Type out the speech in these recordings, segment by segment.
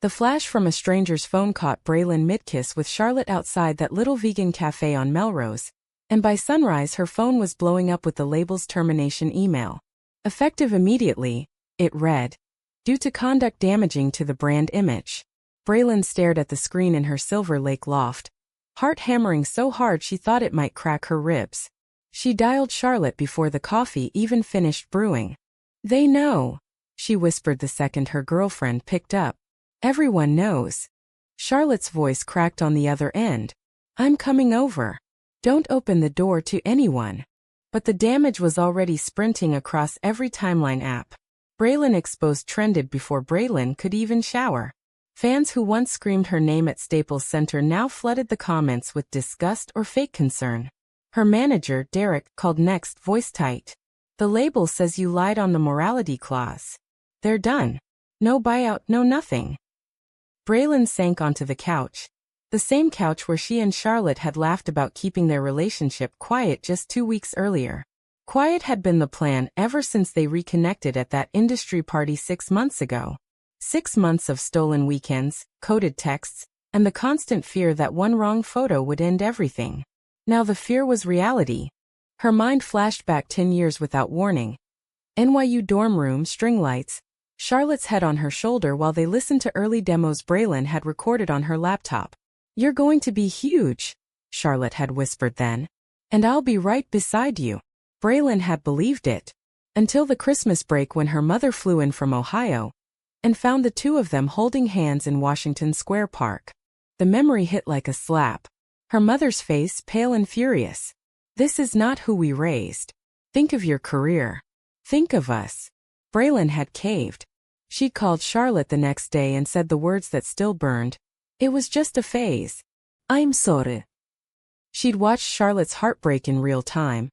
The flash from a stranger's phone caught Braelyn mid-kiss with Charlotte outside that little vegan cafe on Melrose, and by sunrise her phone was blowing up with the label's termination email. Effective immediately, it read. Due to conduct damaging to the brand image. Braelyn stared at the screen in her Silver Lake loft, heart hammering so hard she thought it might crack her ribs. She dialed Charlotte before the coffee even finished brewing. They know, she whispered the second her girlfriend picked up. Everyone knows. Charlotte's voice cracked on the other end. I'm coming over. Don't open the door to anyone. But the damage was already sprinting across every timeline app. Braelyn Exposed trended before Braelyn could even shower. Fans who once screamed her name at Staples Center now flooded the comments with disgust or fake concern. Her manager, Derek, called next, voice tight. The label says you lied on the morality clause. They're done. No buyout, no nothing. Braelyn sank onto the couch. The same couch where she and Charlotte had laughed about keeping their relationship quiet just 2 weeks earlier. Quiet had been the plan ever since they reconnected at that industry party 6 months ago. 6 months of stolen weekends, coded texts, and the constant fear that one wrong photo would end everything. Now the fear was reality. Her mind flashed back 10 years without warning. NYU dorm room, string lights, Charlotte's head on her shoulder while they listened to early demos Braelyn had recorded on her laptop. You're going to be huge, Charlotte had whispered then. And I'll be right beside you. Braelyn had believed it. Until the Christmas break when her mother flew in from Ohio and found the two of them holding hands in Washington Square Park. The memory hit like a slap. Her mother's face pale and furious. This is not who we raised. Think of your career. Think of us. Braelyn had caved. She'd called Charlotte the next day and said the words that still burned. It was just a phase. I'm sorry. She'd watched Charlotte's heartbreak in real time,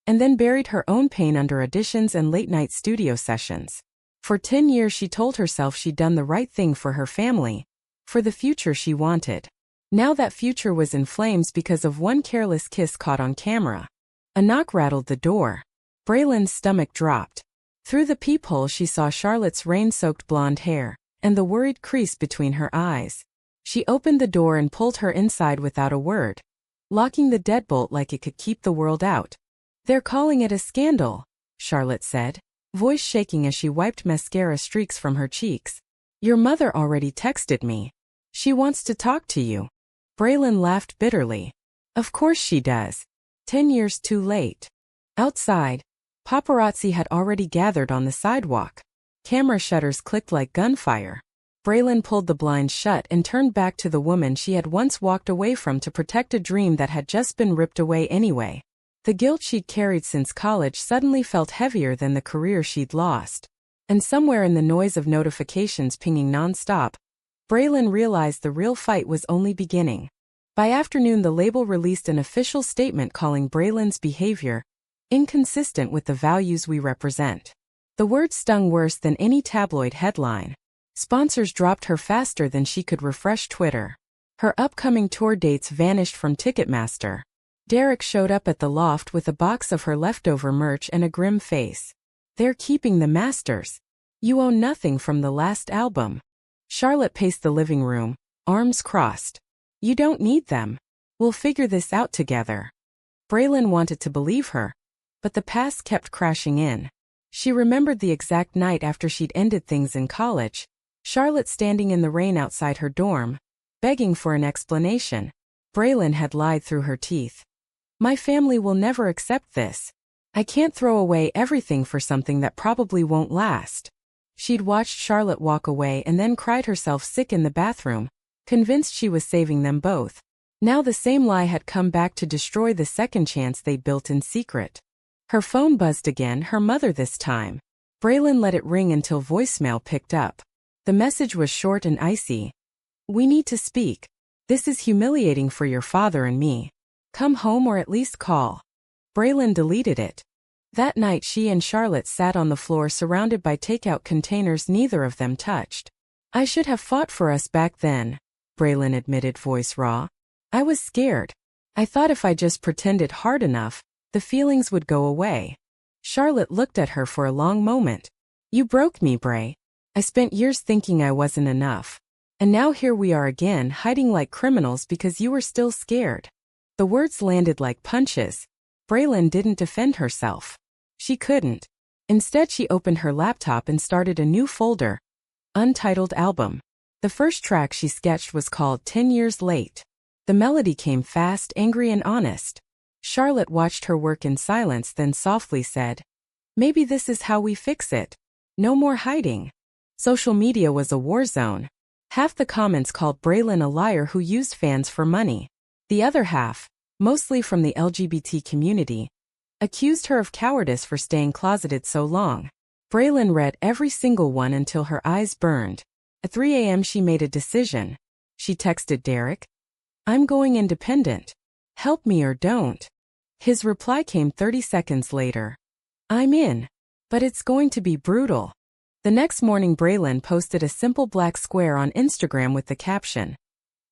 and then buried her own pain under auditions and late-night studio sessions. For 10 years she told herself she'd done the right thing for her family, for the future she wanted. Now that future was in flames because of one careless kiss caught on camera. A knock rattled the door. Braelyn's stomach dropped. Through the peephole she saw Charlotte's rain-soaked blonde hair, and the worried crease between her eyes. She opened the door and pulled her inside without a word, locking the deadbolt like it could keep the world out. They're calling it a scandal, Charlotte said, voice shaking as she wiped mascara streaks from her cheeks. Your mother already texted me. She wants to talk to you. Braelyn laughed bitterly. Of course she does. 10 years too late. Outside, paparazzi had already gathered on the sidewalk. Camera shutters clicked like gunfire. Braelyn pulled the blinds shut and turned back to the woman she had once walked away from to protect a dream that had just been ripped away anyway. The guilt she'd carried since college suddenly felt heavier than the career she'd lost. And somewhere in the noise of notifications pinging non-stop, Braelyn realized the real fight was only beginning. By afternoon the label released an official statement calling Braelyn's behavior inconsistent with the values we represent. The words stung worse than any tabloid headline. Sponsors dropped her faster than she could refresh Twitter. Her upcoming tour dates vanished from Ticketmaster. Derek showed up at the loft with a box of her leftover merch and a grim face. They're keeping the masters. You own nothing from the last album. Charlotte paced the living room, arms crossed. You don't need them. We'll figure this out together. Braelyn wanted to believe her, but the past kept crashing in. She remembered the exact night after she'd ended things in college. Charlotte standing in the rain outside her dorm, begging for an explanation. Braelyn had lied through her teeth. My family will never accept this. I can't throw away everything for something that probably won't last. She'd watched Charlotte walk away and then cried herself sick in the bathroom, convinced she was saving them both. Now the same lie had come back to destroy the second chance they'd built in secret. Her phone buzzed again, her mother this time. Braelyn let it ring until voicemail picked up. The message was short and icy. We need to speak. This is humiliating for your father and me. Come home or at least call. Braelyn deleted it. That night she and Charlotte sat on the floor surrounded by takeout containers neither of them touched. I should have fought for us back then, Braelyn admitted, voice raw. I was scared. I thought if I just pretended hard enough, the feelings would go away. Charlotte looked at her for a long moment. You broke me, Bray. I spent years thinking I wasn't enough. And now here we are again, hiding like criminals because you were still scared. The words landed like punches. Braelyn didn't defend herself. She couldn't. Instead, she opened her laptop and started a new folder. Untitled album. The first track she sketched was called 10 Years Late. The melody came fast, angry, and honest. Charlotte watched her work in silence, then softly said, "Maybe this is how we fix it. No more hiding." Social media was a war zone. Half the comments called Braelyn a liar who used fans for money. The other half, mostly from the LGBT community, accused her of cowardice for staying closeted so long. Braelyn read every single one until her eyes burned. At 3 a.m. she made a decision. She texted Derek, "I'm going independent. Help me or don't." His reply came 30 seconds later. "I'm in. But it's going to be brutal." The next morning, Braelyn posted a simple black square on Instagram with the caption,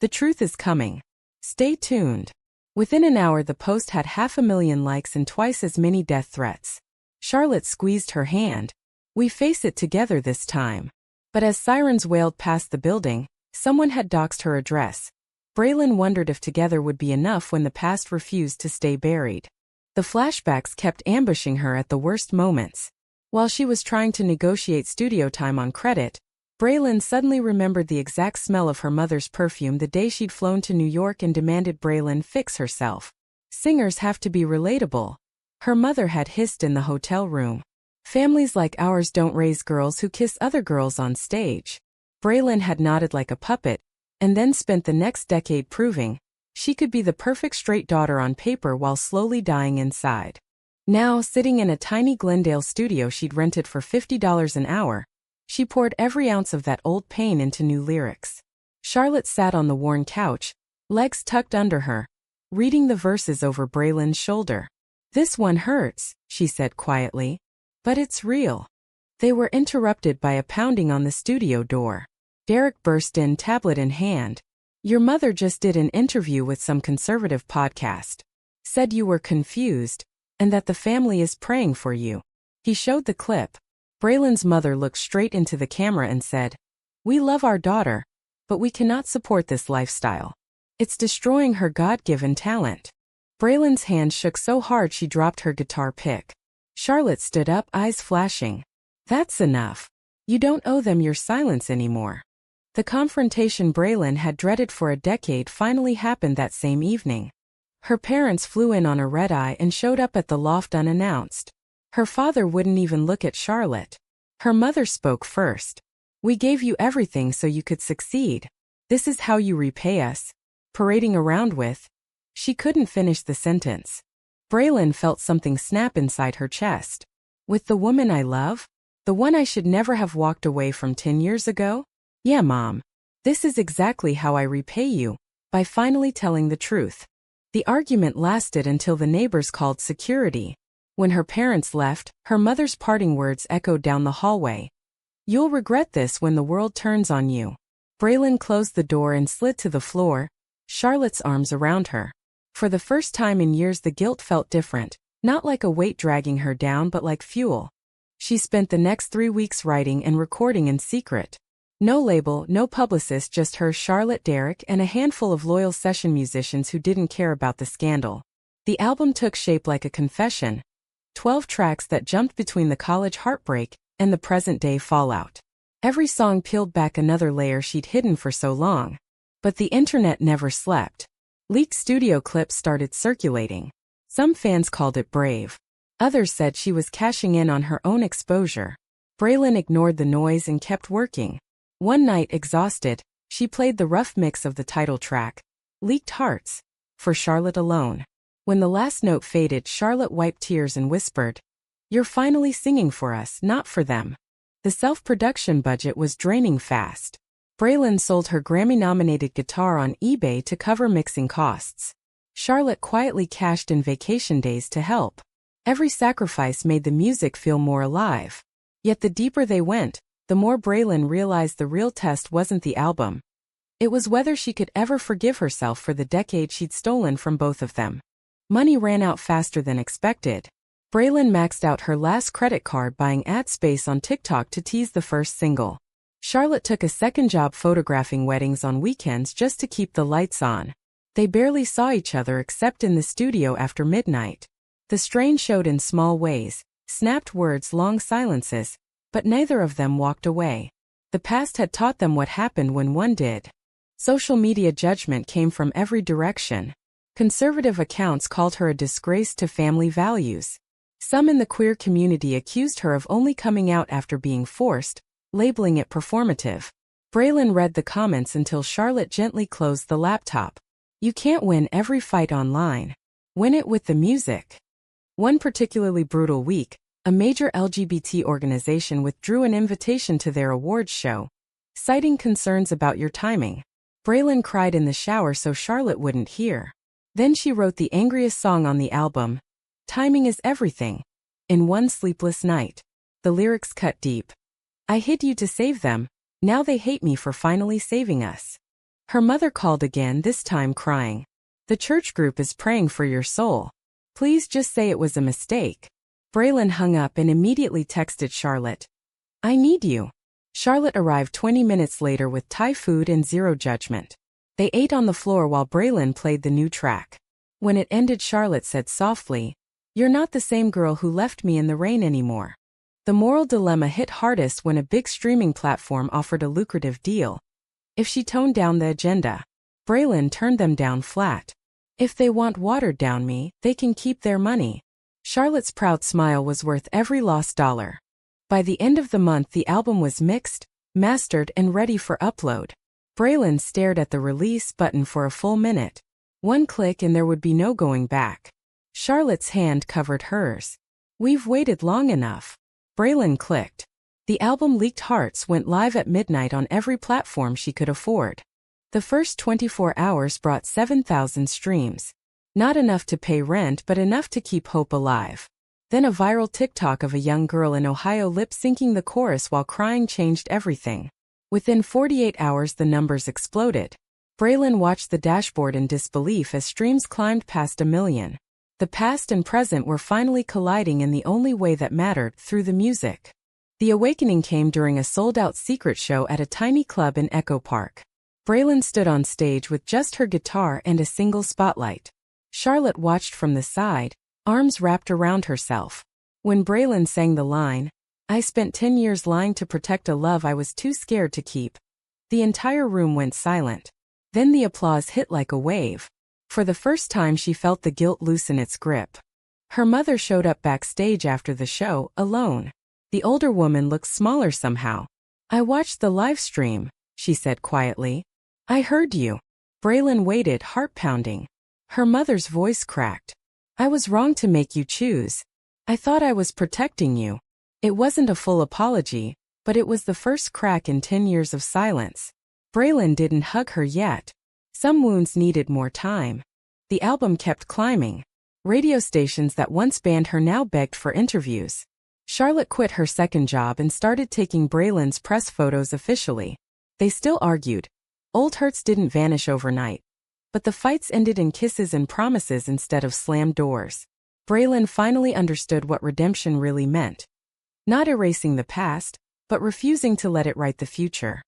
"The truth is coming. Stay tuned." Within an hour, the post had 500,000 likes and twice as many death threats. Charlotte squeezed her hand. "We face it together this time." But as sirens wailed past the building, someone had doxed her address. Braelyn wondered if together would be enough when the past refused to stay buried. The flashbacks kept ambushing her at the worst moments. While she was trying to negotiate studio time on credit, Braelyn suddenly remembered the exact smell of her mother's perfume the day she'd flown to New York and demanded Braelyn fix herself. "Singers have to be relatable," her mother had hissed in the hotel room. "Families like ours don't raise girls who kiss other girls on stage." Braelyn had nodded like a puppet, and then spent the next decade proving she could be the perfect straight daughter on paper while slowly dying inside. Now, sitting in a tiny Glendale studio she'd rented for $50 an hour, she poured every ounce of that old pain into new lyrics. Charlotte sat on the worn couch, legs tucked under her, reading the verses over Braelyn's shoulder. "This one hurts," she said quietly. "But it's real." They were interrupted by a pounding on the studio door. Derek burst in, tablet in hand. "Your mother just did an interview with some conservative podcast. Said you were confused, and that the family is praying for you." He showed the clip. Braelyn's mother looked straight into the camera and said, "We love our daughter, but we cannot support this lifestyle. It's destroying her God-given talent." Braelyn's hand shook so hard she dropped her guitar pick. Charlotte stood up, eyes flashing. "That's enough. You don't owe them your silence anymore." The confrontation Braelyn had dreaded for a decade finally happened that same evening. Her parents flew in on a red-eye and showed up at the loft unannounced. Her father wouldn't even look at Charlotte. Her mother spoke first. "We gave you everything so you could succeed. This is how you repay us." Parading around with. She couldn't finish the sentence. Braelyn felt something snap inside her chest. "With the woman I love? The one I should never have walked away from 10 years ago? Yeah, Mom. This is exactly how I repay you, by finally telling the truth." The argument lasted until the neighbors called security. When her parents left, her mother's parting words echoed down the hallway. "You'll regret this when the world turns on you." Braelyn closed the door and slid to the floor, Charlotte's arms around her. For the first time in years, the guilt felt different, not like a weight dragging her down but like fuel. She spent the next 3 weeks writing and recording in secret. No label, no publicist, just her, Charlotte, Derek, and a handful of loyal session musicians who didn't care about the scandal. The album took shape like a confession. 12 tracks that jumped between the college heartbreak and the present-day fallout. Every song peeled back another layer she'd hidden for so long. But the internet never slept. Leaked studio clips started circulating. Some fans called it brave. Others said she was cashing in on her own exposure. Braelyn ignored the noise and kept working. One night, exhausted, she played the rough mix of the title track, Leaked Hearts, for Charlotte alone. When the last note faded, Charlotte wiped tears and whispered, "You're finally singing for us, not for them." The self-production budget was draining fast. Braelyn sold her Grammy-nominated guitar on eBay to cover mixing costs. Charlotte quietly cashed in vacation days to help. Every sacrifice made the music feel more alive. Yet the deeper they went, the more Braelyn realized the real test wasn't the album. It was whether she could ever forgive herself for the decade she'd stolen from both of them. Money ran out faster than expected. Braelyn maxed out her last credit card buying ad space on TikTok to tease the first single. Charlotte took a second job photographing weddings on weekends just to keep the lights on. They barely saw each other except in the studio after midnight. The strain showed in small ways, snapped words, long silences, but neither of them walked away. The past had taught them what happened when one did. Social media judgment came from every direction. Conservative accounts called her a disgrace to family values. Some in the queer community accused her of only coming out after being forced, labeling it performative. Braelyn read the comments until Charlotte gently closed the laptop. You can't win every fight online. Win it with the music. One particularly brutal week, a major LGBT organization withdrew an invitation to their awards show, citing concerns about your timing. Braelyn cried in the shower so Charlotte wouldn't hear. Then she wrote the angriest song on the album, Timing is Everything, in one sleepless night. The lyrics cut deep. I hid you to save them, now they hate me for finally saving us. Her mother called again, this time crying. The church group is praying for your soul. Please just say it was a mistake. Braelyn hung up and immediately texted Charlotte. I need you. Charlotte arrived 20 minutes later with Thai food and zero judgment. They ate on the floor while Braelyn played the new track. When it ended, Charlotte said softly, You're not the same girl who left me in the rain anymore. The moral dilemma hit hardest when a big streaming platform offered a lucrative deal. If she toned down the agenda, Braelyn turned them down flat. If they want watered down me, they can keep their money. Charlotte's proud smile was worth every lost dollar. By the end of the month, the album was mixed, mastered, and ready for upload. Braelyn stared at the release button for a full minute. One click and there would be no going back. Charlotte's hand covered hers. We've waited long enough. Braelyn clicked. The album Leaked Hearts went live at midnight on every platform she could afford. The first 24 hours brought 7,000 streams. Not enough to pay rent, but enough to keep hope alive. Then a viral TikTok of a young girl in Ohio lip-syncing the chorus while crying changed everything. Within 48 hours the numbers exploded. Braelyn watched the dashboard in disbelief as streams climbed past 1 million. The past and present were finally colliding in the only way that mattered, through the music. The awakening came during a sold-out secret show at a tiny club in Echo Park. Braelyn stood on stage with just her guitar and a single spotlight. Charlotte watched from the side, arms wrapped around herself. When Braelyn sang the line, I spent 10 years lying to protect a love I was too scared to keep, the entire room went silent. Then the applause hit like a wave. For the first time she felt the guilt loosen its grip. Her mother showed up backstage after the show, alone. The older woman looked smaller somehow. I watched the live stream, she said quietly. I heard you. Braelyn waited, heart pounding. Her mother's voice cracked. I was wrong to make you choose. I thought I was protecting you. It wasn't a full apology, but it was the first crack in 10 years of silence. Braelyn didn't hug her yet. Some wounds needed more time. The album kept climbing. Radio stations that once banned her now begged for interviews. Charlotte quit her second job and started taking Braelyn's press photos officially. They still argued. Old hurts didn't vanish overnight. But the fights ended in kisses and promises instead of slammed doors. Braelyn finally understood what redemption really meant. Not erasing the past, but refusing to let it write the future.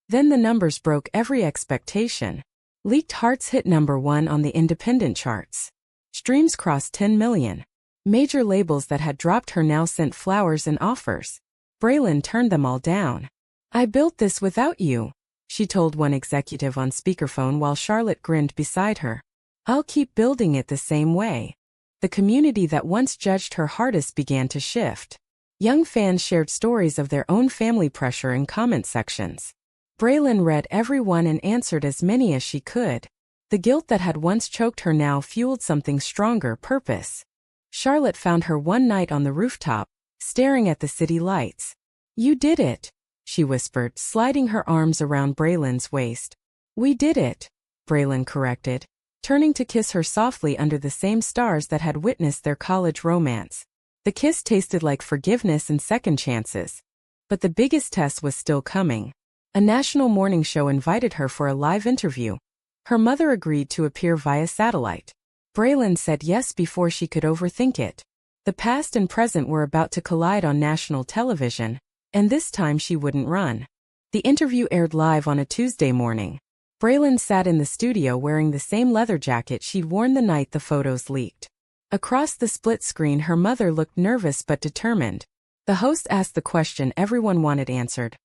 Then the numbers broke every expectation. Leaked Hearts hit #1 on the independent charts. Streams crossed 10 million. Major labels that had dropped her now sent flowers and offers. Braelyn turned them all down. I built this without you, she told one executive on speakerphone while Charlotte grinned beside her. I'll keep building it the same way. The community that once judged her hardest began to shift. Young fans shared stories of their own family pressure in comment sections. Braelyn read every one and answered as many as she could. The guilt that had once choked her now fueled something stronger, purpose. Charlotte found her one night on the rooftop, staring at the city lights. You did it, she whispered, sliding her arms around Braelyn's waist. We did it, Braelyn corrected, turning to kiss her softly under the same stars that had witnessed their college romance. The kiss tasted like forgiveness and second chances. But the biggest test was still coming. A national morning show invited her for a live interview. Her mother agreed to appear via satellite. Braelyn said yes before she could overthink it. The past and present were about to collide on national television, and this time she wouldn't run. The interview aired live on a Tuesday morning. Braelyn sat in the studio wearing the same leather jacket she'd worn the night the photos leaked. Across the split screen, her mother looked nervous but determined. The host asked the question everyone wanted answered.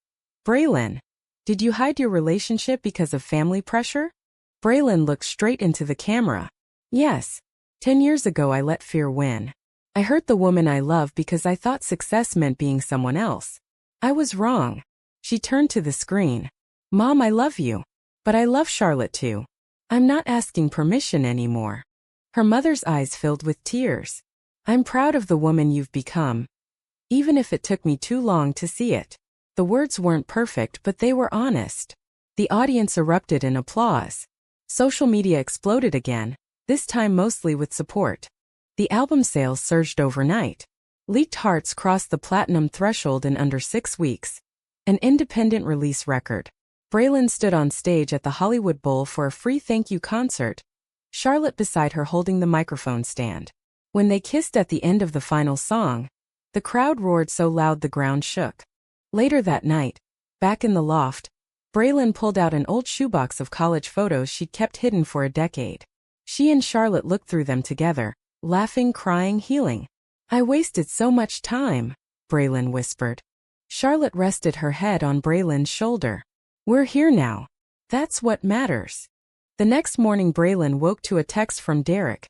Braelyn, did you hide your relationship because of family pressure? Braelyn looked straight into the camera. Yes. 10 years ago I let fear win. I hurt the woman I love because I thought success meant being someone else. I was wrong. She turned to the screen. Mom, I love you. But I love Charlotte too. I'm not asking permission anymore. Her mother's eyes filled with tears. I'm proud of the woman you've become. Even if it took me too long to see it. The words weren't perfect, but they were honest. The audience erupted in applause. Social media exploded again, this time mostly with support. The album sales surged overnight. Leaked Hearts crossed the platinum threshold in under 6 weeks. An independent release record. Braelyn stood on stage at the Hollywood Bowl for a free thank you concert, Charlotte beside her holding the microphone stand. When they kissed at the end of the final song, the crowd roared so loud the ground shook. Later that night, back in the loft, Braelyn pulled out an old shoebox of college photos she'd kept hidden for a decade. She and Charlotte looked through them together, laughing, crying, healing. I wasted so much time, Braelyn whispered. Charlotte rested her head on Braelyn's shoulder. We're here now. That's what matters. The next morning Braelyn woke to a text from Derek.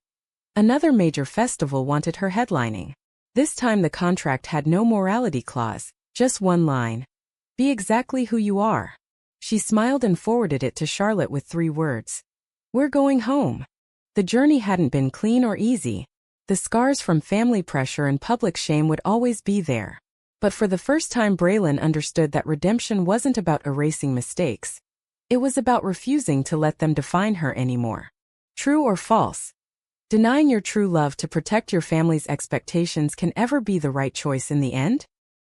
Another major festival wanted her headlining. This time the contract had no morality clause, just one line. Be exactly who you are. She smiled and forwarded it to Charlotte with 3 words. We're going home. The journey hadn't been clean or easy. The scars from family pressure and public shame would always be there. But for the first time Braelyn understood that redemption wasn't about erasing mistakes. It was about refusing to let them define her anymore. True or false? Denying your true love to protect your family's expectations can ever be the right choice in the end?